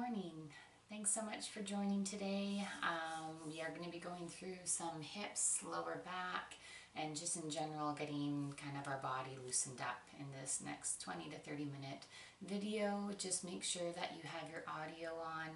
morning. Thanks so much for joining today. We are going to be going through some hips, lower back, and just in general getting kind of our body loosened up in this next 20 to 30 minute video. Just make sure that you have your audio on.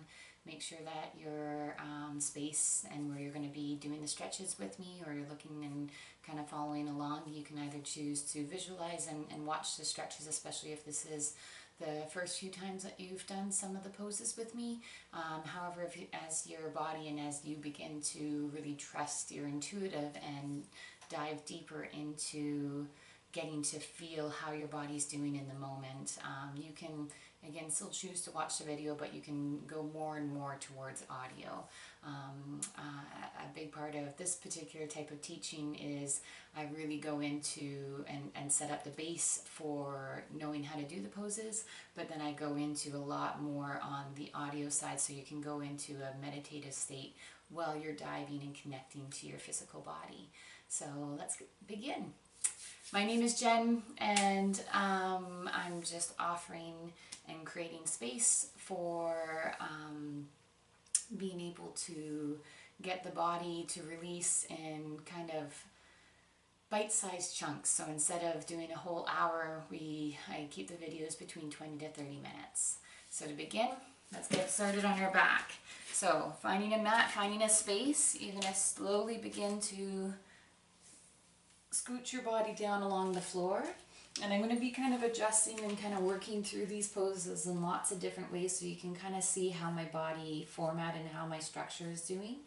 Make sure that your space and where you're going to be doing the stretches with me, or you're looking and kind of following along. You can either choose to visualize and watch the stretches, especially if this is the first few times that you've done some of the poses with me. However, as your body and as you begin to really trust your intuitive and dive deeper into getting to feel how your body's doing in the moment, you can again still choose to watch the video, but you can go more and more towards audio. A big part of this particular type of teaching is I really go into and set up the base for knowing how to do the poses, but then I go into a lot more on the audio side, so you can go into a meditative state while you're diving and connecting to your physical body. So let's begin. My name is Jen, and I'm just offering and creating space for being able to get the body to release in kind of bite-sized chunks. So instead of doing a whole hour, I keep the videos between 20 to 30 minutes. So to begin, let's get started on our back. So finding a mat, finding a space, you're going to slowly begin to scoot your body down along the floor. And I'm going to be kind of adjusting and kind of working through these poses in lots of different ways, so you can kind of see how my body format and how my structure is doing.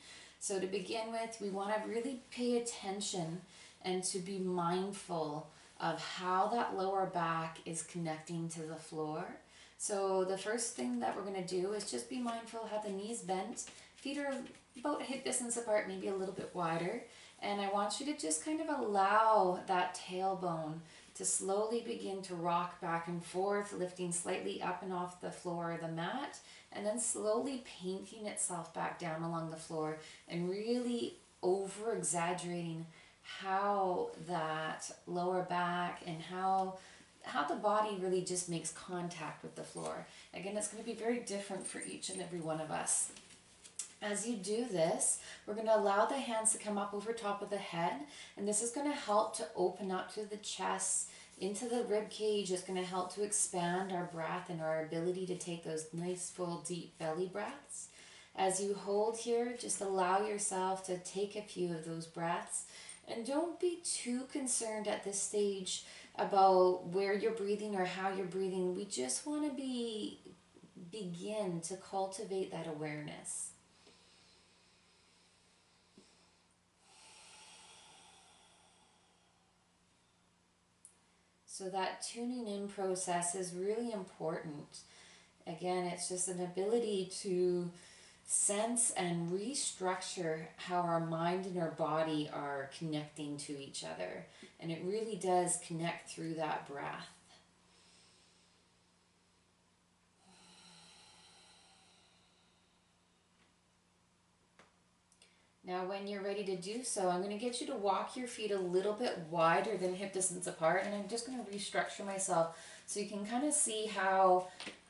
So to begin with, we want to really pay attention and to be mindful of how that lower back is connecting to the floor. So the first thing that we're going to do is just be mindful, have the knees bent, feet are about hip distance apart, maybe a little bit wider. And I want you to just kind of allow that tailbone to slowly begin to rock back and forth, lifting slightly up and off the floor or the mat, and then slowly painting itself back down along the floor, and really over exaggerating how that lower back and how the body really just makes contact with the floor. Again, it's going to be very different for each and every one of us. As you do this, we're going to allow the hands to come up over top of the head, and this is going to help to open up to the chest, into the rib cage. It's going to help to expand our breath and our ability to take those nice, full, deep belly breaths. As you hold here, just allow yourself to take a few of those breaths, and don't be too concerned at this stage about where you're breathing or how you're breathing. We just want to begin to cultivate that awareness. So that tuning in process is really important. Again, it's just an ability to sense and restructure how our mind and our body are connecting to each other. And it really does connect through that breath. Now when you're ready to do so, I'm going to get you to walk your feet a little bit wider than hip distance apart, and I'm just going to restructure myself so you can kind of see how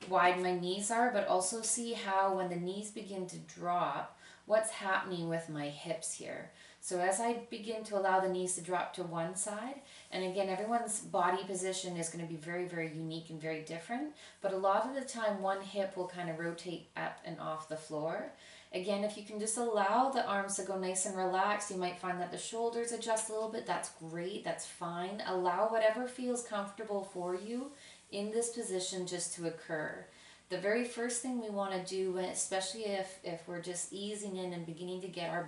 wide my knees are, but also see how when the knees begin to drop, what's happening with my hips here. So as I begin to allow the knees to drop to one side, and again, everyone's body position is going to be very, very unique and very different, but a lot of the time one hip will kind of rotate up and off the floor. Again, if you can just allow the arms to go nice and relaxed, you might find that the shoulders adjust a little bit. That's great, that's fine. Allow whatever feels comfortable for you in this position just to occur. The very first thing we want to do, especially if we're just easing in and beginning to get our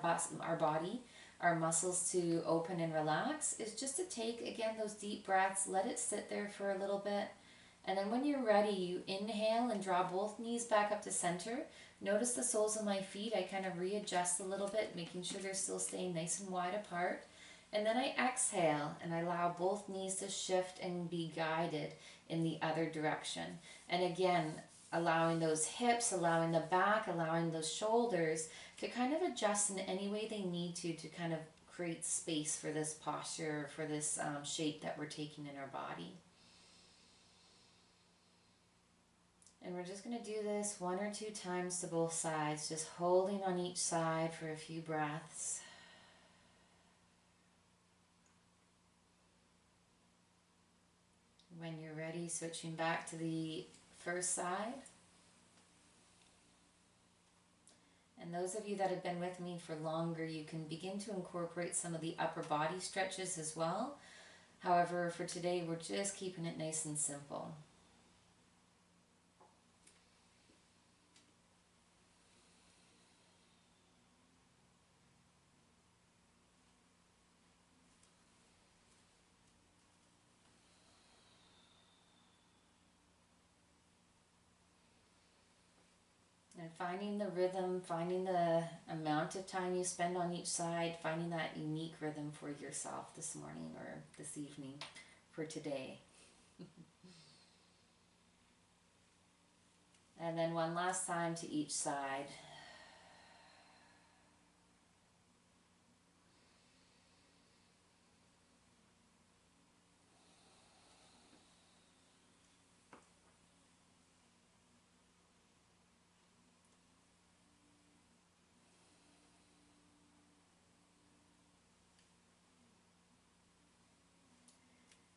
body, our muscles to open and relax, is just to take, again, those deep breaths, let it sit there for a little bit. And then when you're ready, you inhale and draw both knees back up to center. Notice the soles of my feet. I kind of readjust a little bit, making sure they're still staying nice and wide apart. And then I exhale and I allow both knees to shift and be guided in the other direction. And again, allowing those hips, allowing the back, allowing those shoulders to kind of adjust in any way they need to kind of create space for this posture, for this shape that we're taking in our body. And we're just going to do this 1 or 2 times to both sides, just holding on each side for a few breaths. When you're ready, switching back to the first side. And those of you that have been with me for longer, you can begin to incorporate some of the upper body stretches as well. However, for today, we're just keeping it nice and simple. And finding the rhythm, finding the amount of time you spend on each side, finding that unique rhythm for yourself this morning or this evening for today. And then one last time to each side.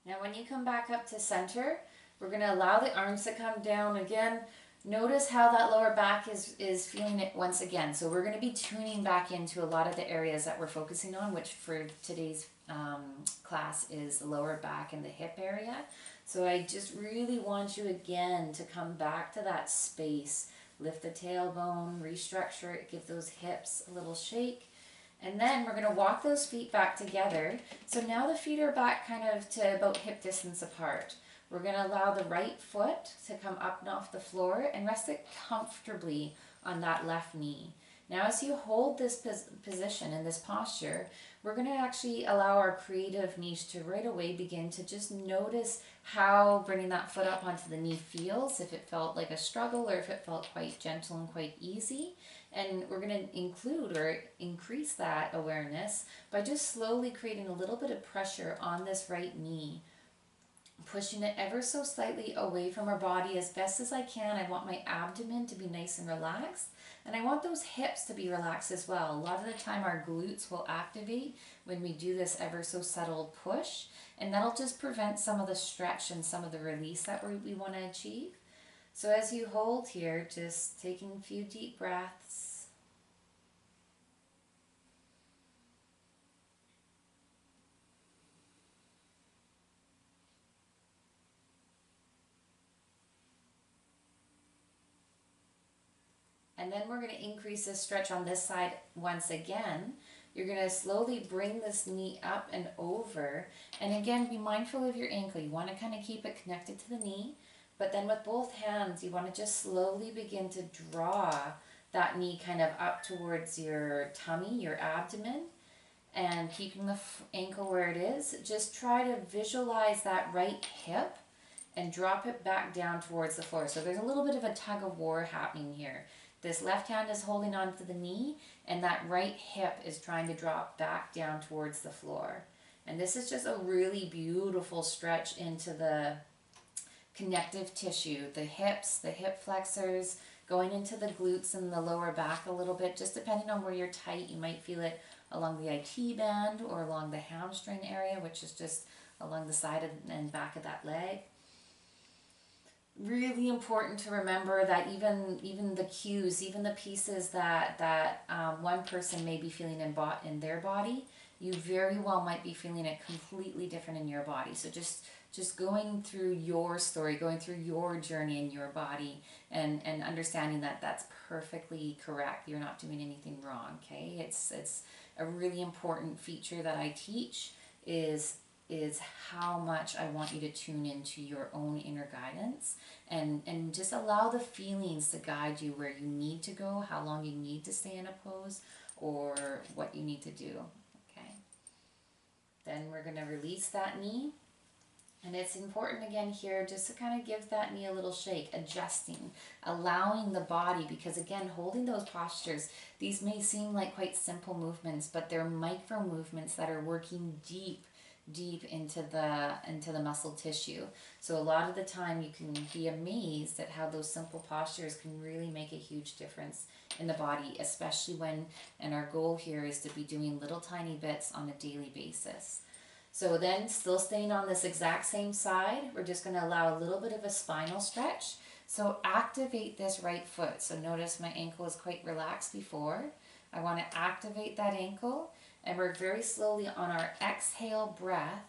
Now when you come back up to center, we're going to allow the arms to come down again. Notice how that lower back is feeling it once again. So we're going to be tuning back into a lot of the areas that we're focusing on, which for today's class is the lower back and the hip area. So I just really want you again to come back to that space. Lift the tailbone, restructure it, give those hips a little shake. And then we're going to walk those feet back together. So now the feet are back kind of to about hip distance apart. We're going to allow the right foot to come up and off the floor and rest it comfortably on that left knee. Now as you hold this position in this posture, we're going to actually allow our creative niche to right away begin to just notice how bringing that foot up onto the knee feels, if it felt like a struggle or if it felt quite gentle and quite easy. And we're going to include or increase that awareness by just slowly creating a little bit of pressure on this right knee, pushing it ever so slightly away from our body as best as I can. I want my abdomen to be nice and relaxed, and I want those hips to be relaxed as well. A lot of the time our glutes will activate when we do this ever so subtle push, and that'll just prevent some of the stretch and some of the release that we want to achieve. So as you hold here, just taking a few deep breaths. And then we're going to increase this stretch on this side once again. You're going to slowly bring this knee up and over. And again, be mindful of your ankle. You want to kind of keep it connected to the knee. But then with both hands, you want to just slowly begin to draw that knee kind of up towards your tummy, your abdomen. And keeping the ankle where it is. Just try to visualize that right hip and drop it back down towards the floor. So there's a little bit of a tug of war happening here. This left hand is holding on to the knee, and that right hip is trying to drop back down towards the floor. And this is just a really beautiful stretch into the connective tissue, the hips, the hip flexors, going into the glutes and the lower back a little bit. Just depending on where you're tight, you might feel it along the IT band or along the hamstring area, which is just along the side and back of that leg. Really important to remember that even the cues, even the pieces that one person may be feeling in their body, you very well might be feeling it completely different in your body. So just going through your story, going through your journey in your body, and understanding that that's perfectly correct. You're not doing anything wrong, okay? It's a really important feature that I teach is how much I want you to tune into your own inner guidance and just allow the feelings to guide you where you need to go, how long you need to stay in a pose, or what you need to do, okay? Then we're going to release that knee. And it's important again here just to kind of give that knee a little shake, adjusting, allowing the body, because again, holding those postures, these may seem like quite simple movements, but they're micro movements that are working deep deep into the muscle tissue. So a lot of the time you can be amazed at how those simple postures can really make a huge difference in the body, especially when, and our goal here is to be doing little tiny bits on a daily basis. So then, still staying on this exact same side, we're just going to allow a little bit of a spinal stretch. So activate this right foot. So notice my ankle is quite relaxed before. I want to activate that ankle, and we're very slowly on our exhale breath,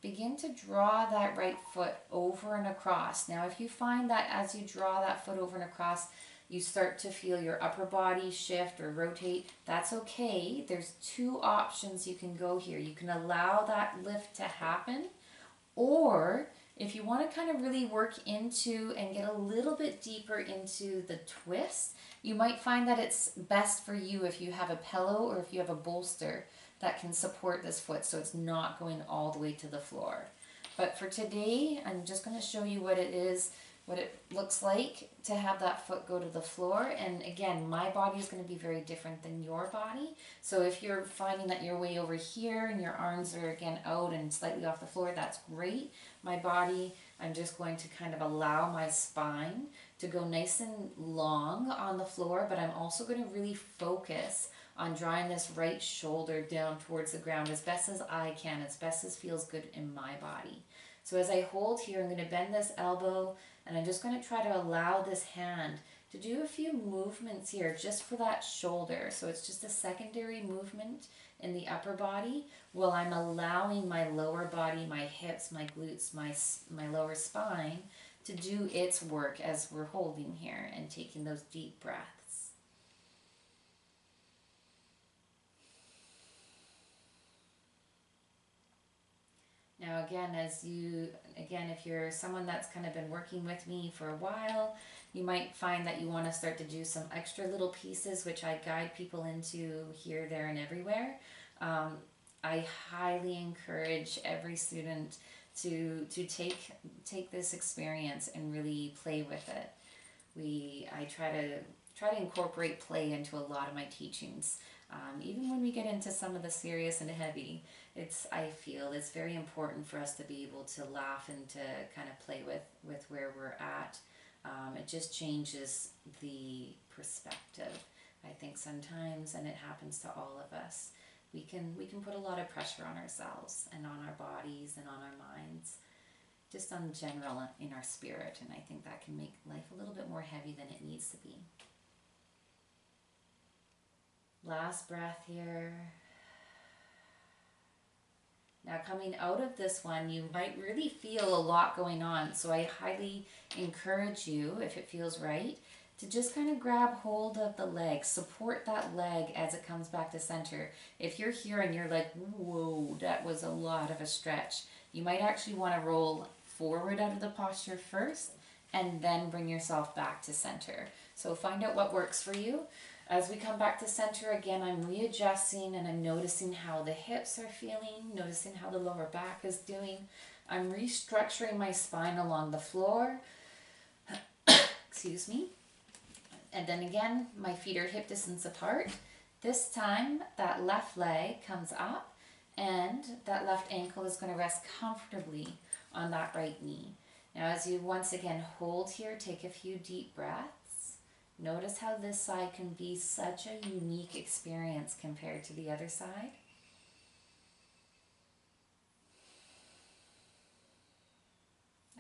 begin to draw that right foot over and across. Now if you find that as you draw that foot over and across, you start to feel your upper body shift or rotate, that's okay. There's two options you can go here. You can allow that lift to happen, or if you want to kind of really work into and get a little bit deeper into the twist, you might find that it's best for you if you have a pillow or if you have a bolster that can support this foot so it's not going all the way to the floor. But for today, I'm just going to show you what it is, what it looks like to have that foot go to the floor. And again, my body is going to be very different than your body. So if you're finding that you're way over here and your arms are again out and slightly off the floor, that's great. My body, I'm just going to kind of allow my spine to go nice and long on the floor, but I'm also going to really focus on drawing this right shoulder down towards the ground as best as I can, as best as feels good in my body. So as I hold here, I'm going to bend this elbow, and I'm just going to try to allow this hand to do a few movements here just for that shoulder. So it's just a secondary movement in the upper body while I'm allowing my lower body, my hips, my glutes, my lower spine to do its work as we're holding here and taking those deep breaths. Now again, if you're someone that's kind of been working with me for a while, you might find that you want to start to do some extra little pieces, which I guide people into here, there, and everywhere. I highly encourage every student to take this experience and really play with it. I try to incorporate play into a lot of my teachings. Even when we get into some of the serious and heavy, I feel it's very important for us to be able to laugh and to kind of play with where we're at. It just changes the perspective. I think sometimes, and it happens to all of us, we can put a lot of pressure on ourselves and on our bodies and on our minds, just on general in our spirit, and I think that can make life a little bit more heavy than it needs to be. Last breath here. Now coming out of this one, you might really feel a lot going on, so I highly encourage you, if it feels right, to just kind of grab hold of the leg, support that leg as it comes back to center. If you're here and you're like, whoa, that was a lot of a stretch, you might actually want to roll forward out of the posture first and then bring yourself back to center. So find out what works for you. As we come back to center again, I'm readjusting and I'm noticing how the hips are feeling, noticing how the lower back is doing. I'm restructuring my spine along the floor. Excuse me. And then again, my feet are hip distance apart. This time, that left leg comes up and that left ankle is going to rest comfortably on that right knee. Now as you once again hold here, take a few deep breaths. Notice how this side can be such a unique experience compared to the other side.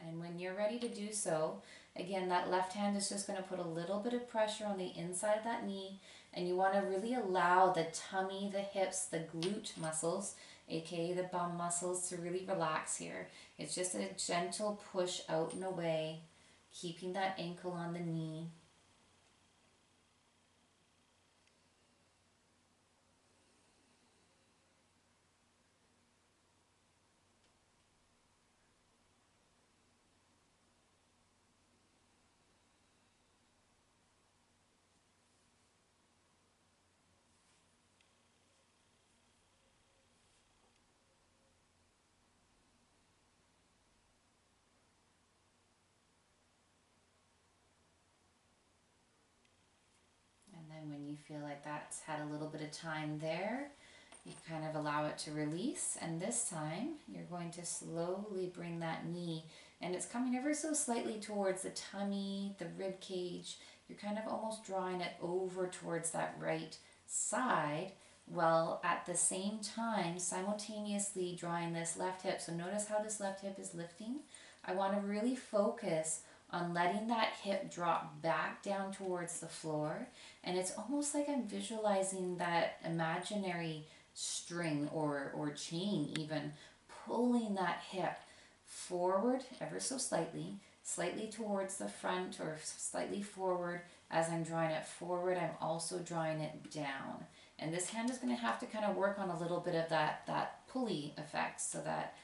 And when you're ready to do so, again, that left hand is just going to put a little bit of pressure on the inside of that knee, and you want to really allow the tummy, the hips, the glute muscles, aka the bum muscles, to really relax here. It's just a gentle push out and away, keeping that ankle on the knee. And then when you feel like that's had a little bit of time there, You kind of allow it to release, and this time you're going to slowly bring that knee, and it's coming ever so slightly towards the tummy, the rib cage. You're kind of almost drawing it over towards that right side, while at the same time simultaneously drawing this left hip. So notice how this left hip is lifting. I want to really focus on letting that hip drop back down towards the floor, and it's almost like I'm visualizing that imaginary string or chain even pulling that hip forward ever so slightly, slightly towards the front or slightly forward. As I'm drawing it forward, I'm also drawing it down. And this hand is going to have to kind of work on a little bit of that pulley effect, so that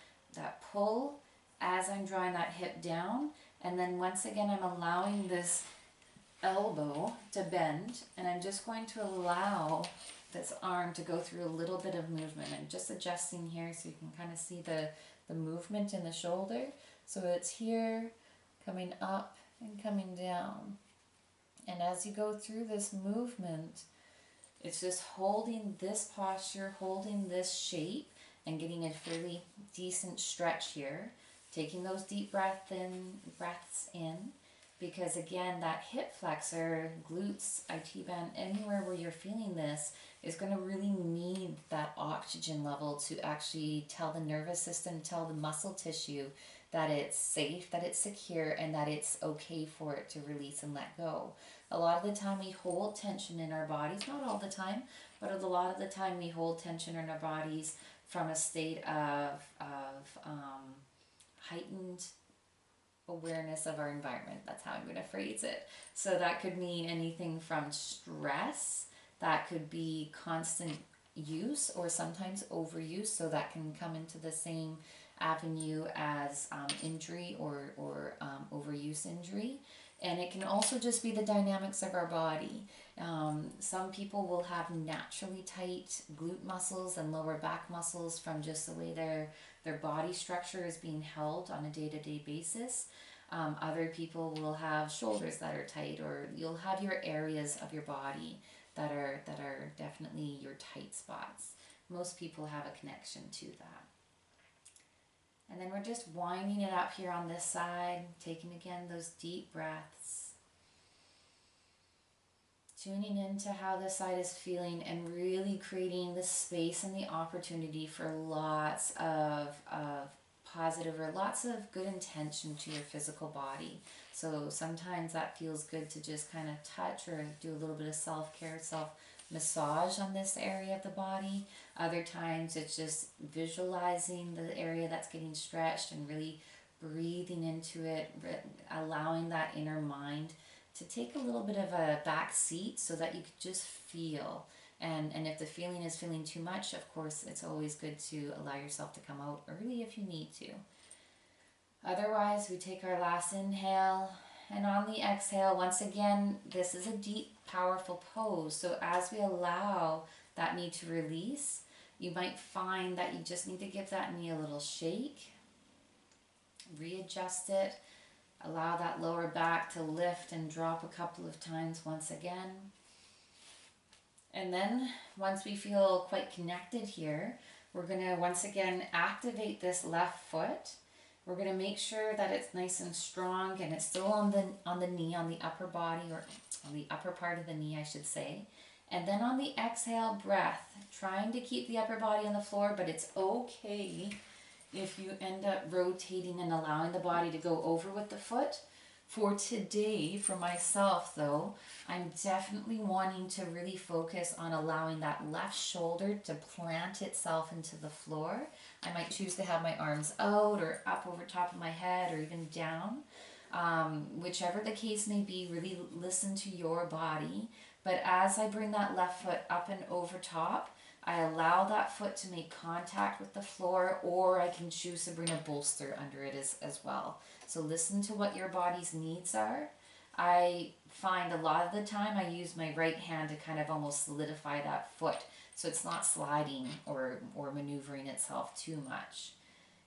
pull as I'm drawing that hip down, and then once again I'm allowing this elbow to bend, and I'm just going to allow this arm to go through a little bit of movement. I'm just adjusting here so you can kind of see the movement in the shoulder. So it's here, coming up and coming down. And as you go through this movement, it's just holding this posture, holding this shape, and getting a fairly decent stretch here. Taking those deep breaths in, because again, that hip flexor, glutes, IT band, anywhere where you're feeling this is going to really need that oxygen level to actually tell the nervous system, tell the muscle tissue that it's safe, that it's secure, and that it's okay for it to release and let go. A lot of the time we hold tension in our bodies, not all the time, but a lot of the time we hold tension in our bodies from a state of heightened awareness of our environment. That's how I'm going to phrase it. So that could mean anything from stress, that could be constant use or sometimes overuse, so that can come into the same avenue as injury or overuse injury. And it can also just be the dynamics of our body. Some people will have naturally tight glute muscles and lower back muscles from just the way their body structure is being held on a day-to-day basis. Other people will have shoulders that are tight, or you'll have your areas of your body that are definitely your tight spots. Most people have a connection to that. And then we're just winding it up here on this side, taking again those deep breaths. Tuning into how this side is feeling and really creating the space and the opportunity for lots of positive or lots of good intention to your physical body. So sometimes that feels good to just kind of touch or do a little bit of self-care, self-massage on this area of the body. Other times it's just visualizing the area that's getting stretched and really breathing into it, allowing that inner mind to take a little bit of a back seat so that you could just feel. And if the feeling is feeling too much, of course, it's always good to allow yourself to come out early if you need to. Otherwise, we take our last inhale, and on the exhale, once again, this is a deep, powerful pose. So as we allow that knee to release, you might find that you just need to give that knee a little shake, readjust it, allow that lower back to lift and drop a couple of times once again. And then once we feel quite connected here, we're going to once again activate this left foot. We're going to make sure that it's nice and strong and it's still on the knee, on the upper body, or on the upper part of the knee, I should say. And then on the exhale breath, trying to keep the upper body on the floor, but it's okay if you end up rotating and allowing the body to go over with the foot. For today, for myself though, I'm definitely wanting to really focus on allowing that left shoulder to plant itself into the floor. I might choose to have my arms out or up over top of my head or even down. Whichever the case may be, really listen to your body. But as I bring that left foot up and over top, I allow that foot to make contact with the floor, or I can choose to bring a bolster under it as well. So listen to what your body's needs are. I find a lot of the time I use my right hand to kind of almost solidify that foot so it's not sliding or maneuvering itself too much.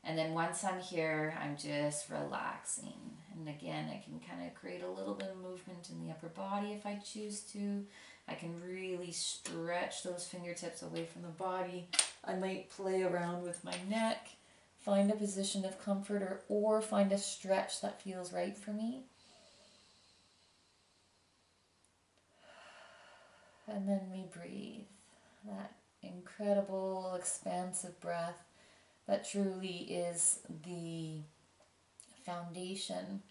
And then once I'm here, I'm just relaxing. And again, I can kind of create a little bit of movement in the upper body if I choose to. I can really really stretch those fingertips away from the body. I might play around with my neck, find a position of comfort, or find a stretch that feels right for me. And then we breathe. That incredible, expansive breath that truly is the foundation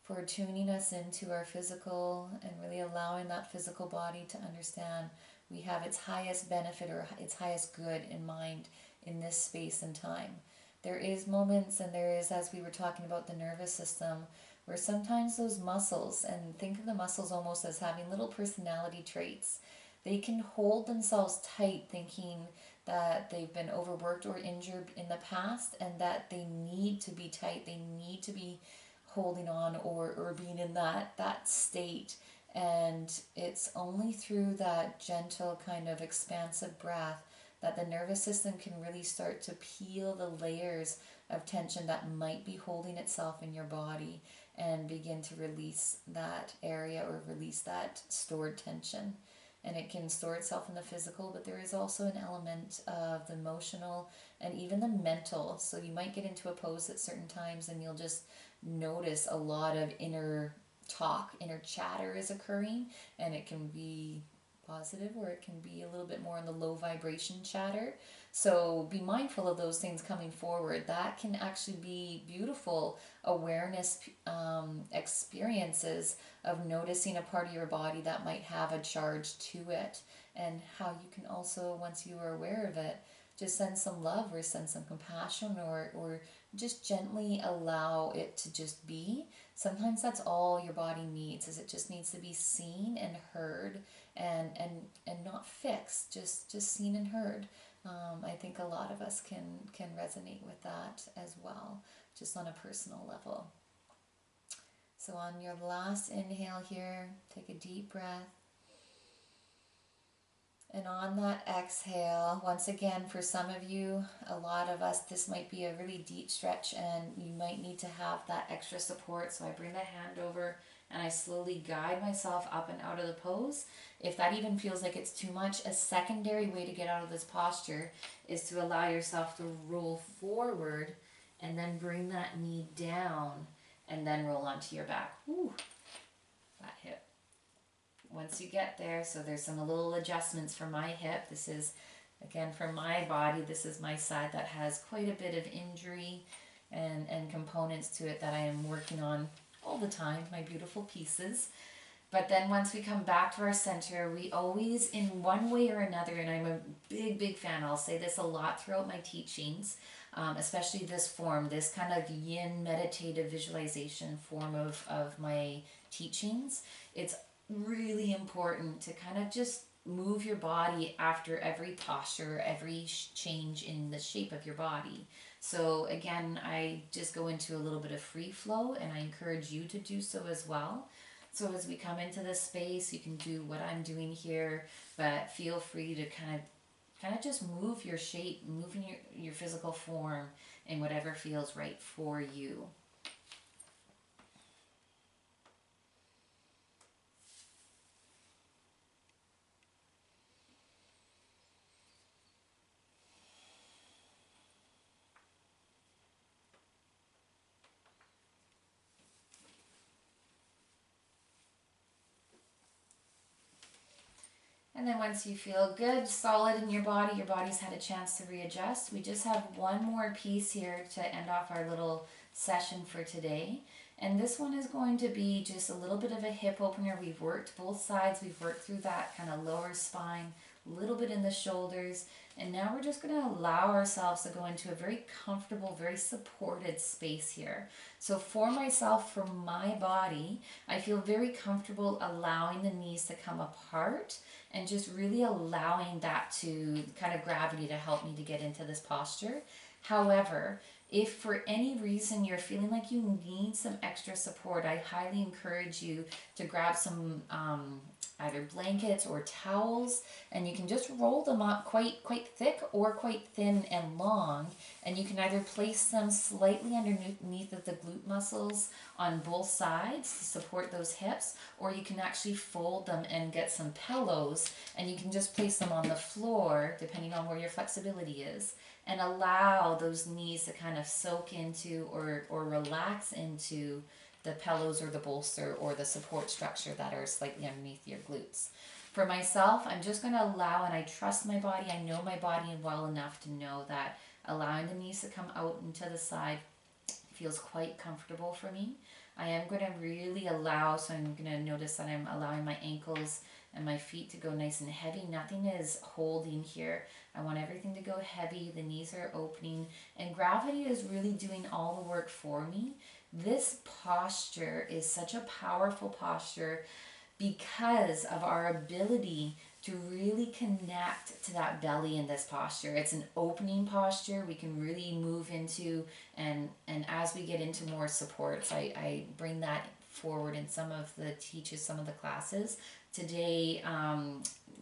for tuning us into our physical and really allowing that physical body to understand we have its highest benefit or its highest good in mind in this space and time. There is moments, and there is, as we were talking about the nervous system, where sometimes those muscles, and think of the muscles almost as having little personality traits, they can hold themselves tight thinking that they've been overworked or injured in the past and that they need to be tight, they need to be holding on or being in that state. And it's only through that gentle kind of expansive breath that the nervous system can really start to peel the layers of tension that might be holding itself in your body and begin to release that area or release that stored tension. And it can store itself in the physical, but there is also an element of the emotional and even the mental. So you might get into a pose at certain times and you'll just notice a lot of inner talk, inner chatter is occurring, and it can be positive or it can be a little bit more in the low vibration chatter. So be mindful of those things coming forward. That can actually be beautiful awareness experiences of noticing a part of your body that might have a charge to it, and how you can also, once you are aware of it, just send some love or send some compassion or just gently allow it to just be. Sometimes that's all your body needs, is it just needs to be seen and heard and not fixed, just seen and heard. I think a lot of us can resonate with that as well, just on a personal level. So on your last inhale here, take a deep breath. And on that exhale, once again, for some of you, a lot of us, this might be a really deep stretch and you might need to have that extra support. So I bring the hand over and I slowly guide myself up and out of the pose. If that even feels like it's too much, a secondary way to get out of this posture is to allow yourself to roll forward and then bring that knee down and then roll onto your back. Whew, that hip. Once you get there, so there's some little adjustments for my hip. This is, again, for my body, this is my side that has quite a bit of injury and components to it that I am working on all the time, my beautiful pieces. But then once we come back to our center, we always, in one way or another, and I'm a big fan, I'll say this a lot throughout my teachings, especially this form, this kind of yin meditative visualization form of my teachings. It's really important to kind of just move your body after every posture, every change in the shape of your body. So again, I just go into a little bit of free flow, and I encourage you to do so as well. So as we come into this space, you can do what I'm doing here, but feel free to kind of just move your shape, moving your physical form in whatever feels right for you. And then once you feel good, solid in your body's had a chance to readjust. We just have one more piece here to end off our little session for today. And this one is going to be just a little bit of a hip opener. We've worked both sides. We've worked through that kind of lower spine, a little bit in the shoulders. And now we're just going to allow ourselves to go into a very comfortable, very supported space here. So for myself, for my body, I feel very comfortable allowing the knees to come apart and just really allowing that to kind of gravity to help me to get into this posture. However, if for any reason you're feeling like you need some extra support, I highly encourage you to grab some either blankets or towels, and you can just roll them up quite thick or quite thin and long, and you can either place them slightly underneath of the glute muscles on both sides to support those hips, or you can actually fold them and get some pillows, and you can just place them on the floor depending on where your flexibility is, and allow those knees to kind of soak into or relax into the pillows or the bolster or the support structure that are slightly underneath your glutes. For myself, I'm just going to allow, and I trust my body, I know my body well enough to know that allowing the knees to come out and to the side feels quite comfortable for me. I am going to really allow, so I'm going to notice that I'm allowing my ankles and my feet to go nice and heavy. Nothing is holding here. I want everything to go heavy. The knees are opening, and gravity is really doing all the work for me. This posture is such a powerful posture because of our ability to really connect to that belly in this posture. It's an opening posture we can really move into, and as we get into more supports, I bring that forward in some of the some of the classes. Today,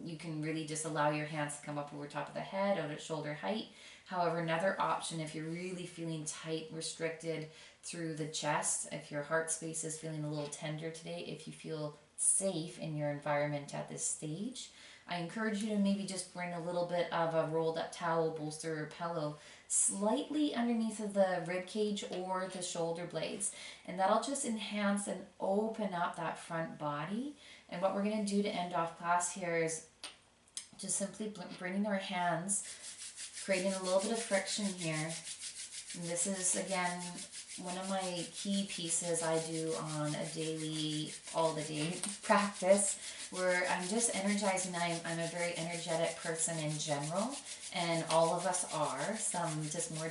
you can really just allow your hands to come up over top of the head, out at shoulder height. However, another option, if you're really feeling tight, restricted through the chest, if your heart space is feeling a little tender today, if you feel safe in your environment at this stage, I encourage you to maybe just bring a little bit of a rolled up towel, bolster, or pillow slightly underneath of the rib cage or the shoulder blades, and that'll just enhance and open up that front body. And what we're going to do to end off class here is just simply bringing our hands, creating a little bit of friction here. And this is, again, one of my key pieces I do on a daily, all the day practice, where I'm just energizing. I'm a very energetic person in general, and all of us are. Some just more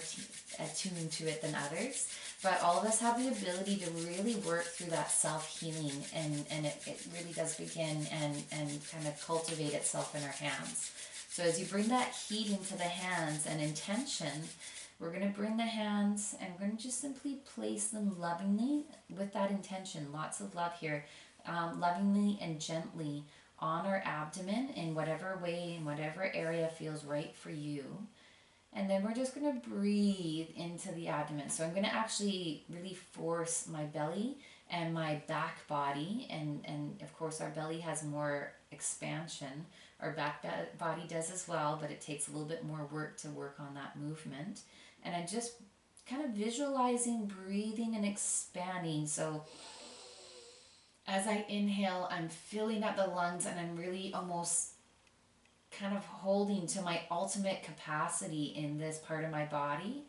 attuned to it than others. But all of us have the ability to really work through that self-healing, and it really does begin and kind of cultivate itself in our hands. So as you bring that heat into the hands and intention, we're going to bring the hands and we're going to just simply place them lovingly with that intention. Lots of love here. Lovingly and gently on our abdomen in whatever way, in whatever area feels right for you. And then we're just going to breathe into the abdomen. So I'm going to actually really force my belly and my back body. And of course our belly has more expansion. Our back body does as well, but it takes a little bit more work to work on that movement. And I'm just kind of visualizing, breathing and expanding. So as I inhale, I'm filling up the lungs, and I'm really almost kind of holding to my ultimate capacity in this part of my body.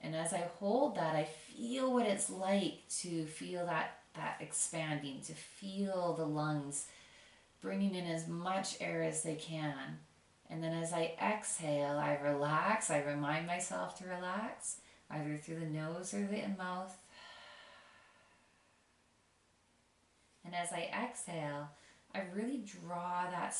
And as I hold that, I feel what it's like to feel that expanding, to feel the lungs bringing in as much air as they can. And then as I exhale, I relax. I remind myself to relax, either through the nose or the mouth. And as I exhale, I really draw that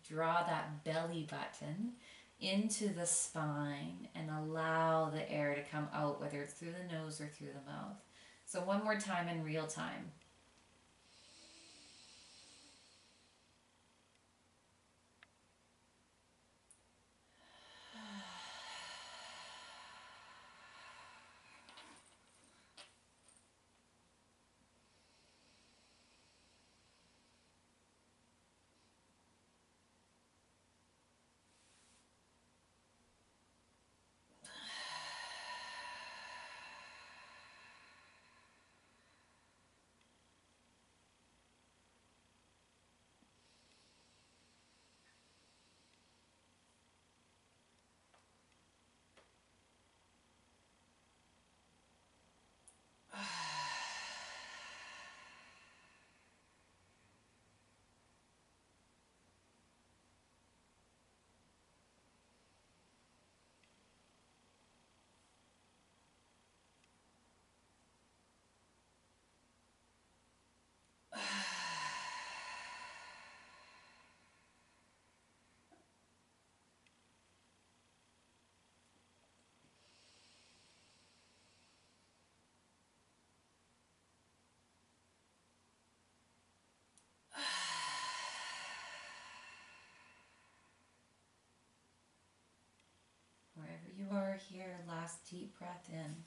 draw that belly button into the spine and allow the air to come out, whether it's through the nose or through the mouth. So one more time in real time. Deep breath in.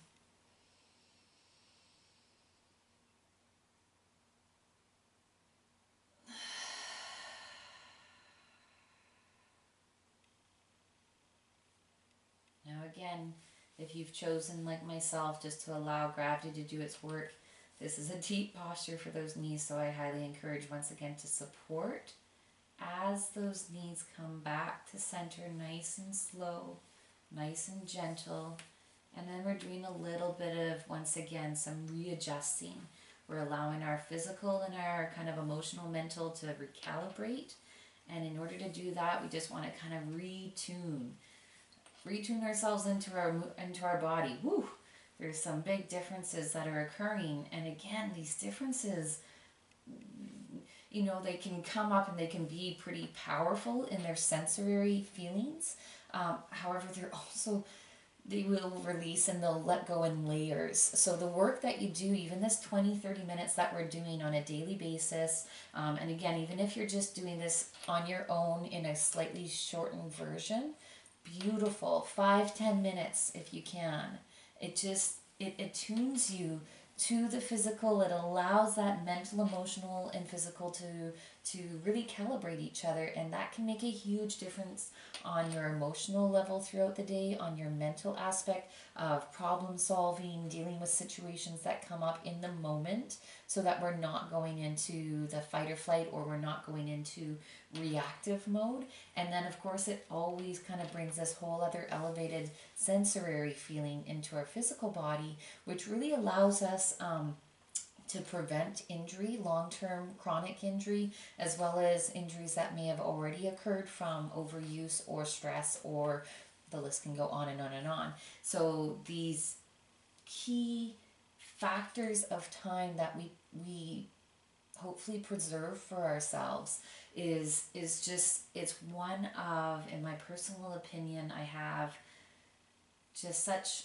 Now again, if you've chosen, like myself, just to allow gravity to do its work, this is a deep posture for those knees, so I highly encourage once again to support as those knees come back to center, nice and slow, nice and gentle. And then we're doing a little bit of, once again, some readjusting. We're allowing our physical and our kind of emotional, mental to recalibrate. And in order to do that, we just want to kind of retune ourselves into our body. Woo! There's some big differences that are occurring. And again, these differences, you know, they can come up and they can be pretty powerful in their sensory feelings. However, they will release and they'll let go in layers. So the work that you do, even this 20-30 minutes that we're doing on a daily basis, and again, even if you're just doing this on your own in a slightly shortened version, beautiful, 5-10 minutes if you can. It tunes you to the physical. It allows that mental, emotional, and physical to really calibrate each other, and that can make a huge difference on your emotional level throughout the day, on your mental aspect of problem solving, dealing with situations that come up in the moment, so that we're not going into the fight or flight, or we're not going into reactive mode. And then of course it always kind of brings this whole other elevated sensory feeling into our physical body, which really allows us to prevent injury, long-term chronic injury, as well as injuries that may have already occurred from overuse or stress, or the list can go on and on and on. So these key factors of time that we hopefully preserve for ourselves is just, it's one of, in my personal opinion, I have just such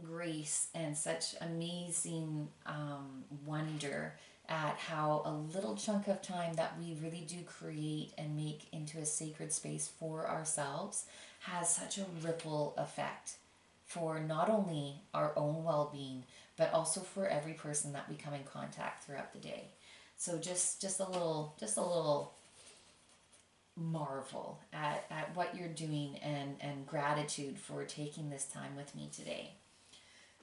grace and such amazing wonder at how a little chunk of time that we really do create and make into a sacred space for ourselves has such a ripple effect for not only our own well-being, but also for every person that we come in contact throughout the day. So just a little marvel at what you're doing, and gratitude for taking this time with me today.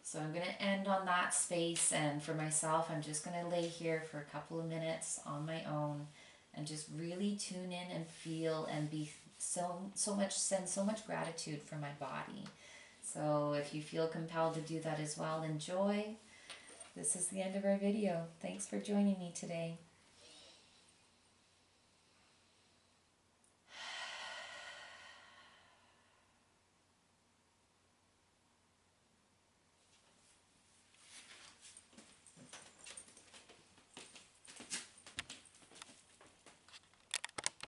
So I'm going to end on that space, and for myself, I'm just going to lay here for a couple of minutes on my own and just really tune in and feel and be send so much gratitude for my body. So if you feel compelled to do that as well, enjoy. This is the end of our video. Thanks for joining me today.